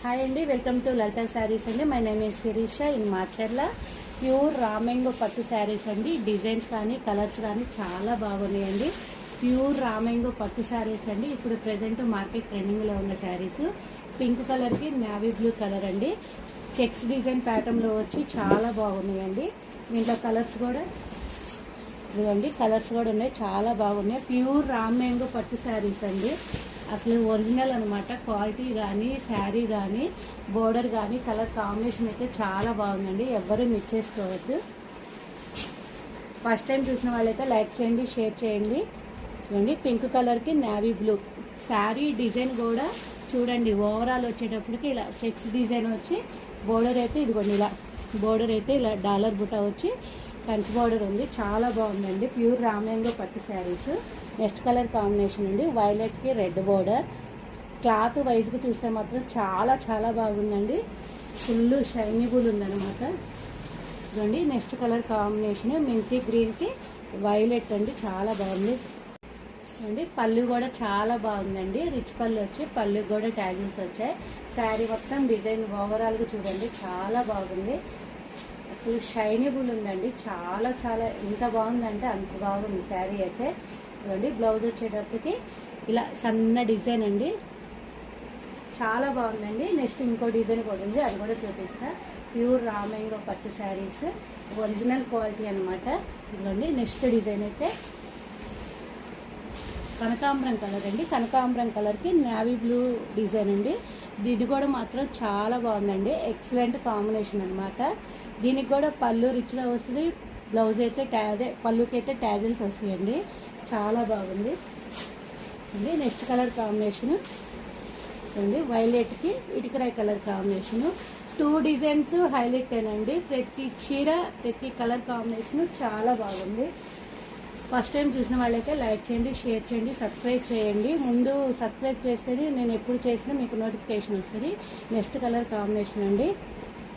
Hi అండి, welcome to Lalitha saris అండి. My name is Sirisha in Macherla. Pure రామెంగో పట్టు శారీస్ అండి. డిజైన్స్ కానీ కలర్స్ కానీ చాలా బాగున్నాయండి. ప్యూర్ రామెంగో పట్టు శారీస్ అండి. ఇప్పుడు ప్రజెంట్ మార్కెట్ ట్రెండింగ్లో ఉన్న శారీస్. పింక్ కలర్కి నావీ బ్లూ కలర్ అండి. చెక్స్ డిజైన్ ప్యాటర్న్లో వచ్చి చాలా బాగున్నాయండి. దీంట్లో కలర్స్ కూడా ఇవ్వండి, కలర్స్ కూడా ఉన్నాయి, చాలా బాగున్నాయి. ప్యూర్ రామెంగో పట్టు శారీస్ అండి. అసలు ఒరిజినల్ అనమాట. క్వాలిటీ కానీ శారీ కానీ బోర్డర్ కానీ కలర్ కాంబినేషన్ అయితే చాలా బాగుందండి. ఎవ్వరూ మిస్ చేసుకోవద్దు. ఫస్ట్ టైం చూసిన వాళ్ళైతే లైక్ చేయండి, షేర్ చేయండి. ఇవ్వండి, పింక్ కలర్కి నావీ బ్లూ శారీ డిజైన్ కూడా చూడండి. ఓవరాల్ వచ్చేటప్పటికి ఇలా చెక్స్ డిజైన్ వచ్చి బోర్డర్ అయితే ఇదిగోండి, ఇలా బోర్డర్ అయితే ఇలా డాలర్ బుట్ట వచ్చి కంచి బోర్డర్ ఉంది. చాలా బాగుందండి. ప్యూర్ రామెంగో పట్టు శారీస్. నెక్స్ట్ కలర్ కాంబినేషన్ అండి, వైలెట్కి రెడ్ బోర్డర్. క్లాత్ వైజ్గా చూస్తే మాత్రం చాలా చాలా బాగుందండి. ఫుల్ షైనీబుల్ ఉందన్నమాట. ఇదండి నెక్స్ట్ కలర్ కాంబినేషన్ మెంతి గ్రీన్కి వైలెట్ అండి, చాలా బాగుంది అండి. పళ్ళు కూడా చాలా బాగుందండి. రిచ్ పళ్ళు వచ్చి పళ్ళు కూడా ట్యాజిల్స్ వచ్చాయి. శారీ మొత్తం డిజైన్ ఓవరాల్గా చూడండి, చాలా బాగుంది. అసలు షైనీబుల్ ఉందండి. చాలా చాలా ఎంత బాగుందంటే అంత బాగుంది శారీ అయితే. ఇవ్వండి, బ్లౌజ్ వచ్చేటప్పటికి ఇలా సన్న డిజైన్ అండి, చాలా బాగుందండి. నెక్స్ట్ ఇంకో డిజైన్ కూడా ఉంది, అది కూడా చూపిస్తా. ప్యూర్ రామెంగో పట్టు శారీస్, ఒరిజినల్ క్వాలిటీ అనమాట. ఇదిగోండి నెక్స్ట్ డిజైన్ అయితే కనకాంబరం కలర్ అండి. కనకాంబరం కలర్కి నావీ బ్లూ డిజైన్ అండి. ఇది కూడా మాత్రం చాలా బాగుందండి. ఎక్సలెంట్ కాంబినేషన్ అనమాట. దీనికి కూడా పళ్ళు రిచ్గా వస్తుంది. బ్లౌజ్ అయితే అదే పళ్ళుకి అయితే ట్యాజిల్స్ వస్తాయండి. చాలా బాగుంది అండి. నెక్స్ట్ కలర్ కాంబినేషన్ అండి, వైలెట్కి ఇటుకరాయి కలర్ కాంబినేషను. 2 డిజైన్స్ హైలైట్ అండి. ప్రతి చీర ప్రతి కలర్ కాంబినేషన్ చాలా బాగుంది. ఫస్ట్ టైం చూసిన వాళ్ళైతే లైక్ చేయండి, షేర్ చేయండి, సబ్స్క్రైబ్ చేయండి. ముందు సబ్స్క్రైబ్ చేస్తేనే నేను ఎప్పుడు చేసినా మీకు నోటిఫికేషన్ వస్తుంది. నెక్స్ట్ కలర్ కాంబినేషన్ అండి.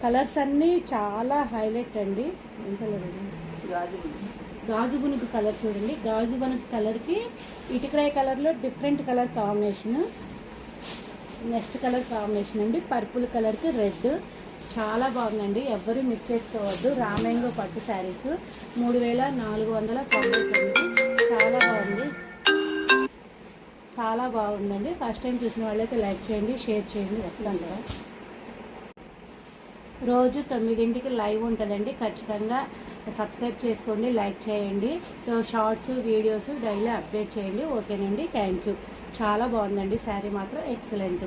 కలర్స్ అన్నీ చాలా హైలైట్ అండి. ఏం కలర్ అండి? గాజు బునుగు కలర్ చూడండి. గాజు బునుగు కలర్కి ఇటుకరాయి కలర్లో different colour combination. Next colour combination అండి, పర్పుల్ కలర్కి రెడ్. చాలా బాగుందండి. ఎవ్వరూ మిస్ చేసుకోవద్దు. రామెంగో పట్టు శారీస్ 3499. చాలా బాగుంది, చాలా బాగుందండి. ఫస్ట్ టైం చూసిన వాళ్ళైతే లైక్ చేయండి, షేర్ చేయండి. అసలు అంటారా, రోజు 9ంటికి లైవ్ ఉంటుందండి. ఖచ్చితంగా సబ్స్క్రైబ్ చేసుకోండి, లైక్ చేయండి. షార్ట్స్ వీడియోస్ డైలీ అప్డేట్ చేయండి. ఓకేనండి, థ్యాంక్ యూ. చాలా బాగుందండి శారీ మాత్రం ఎక్సలెంట్.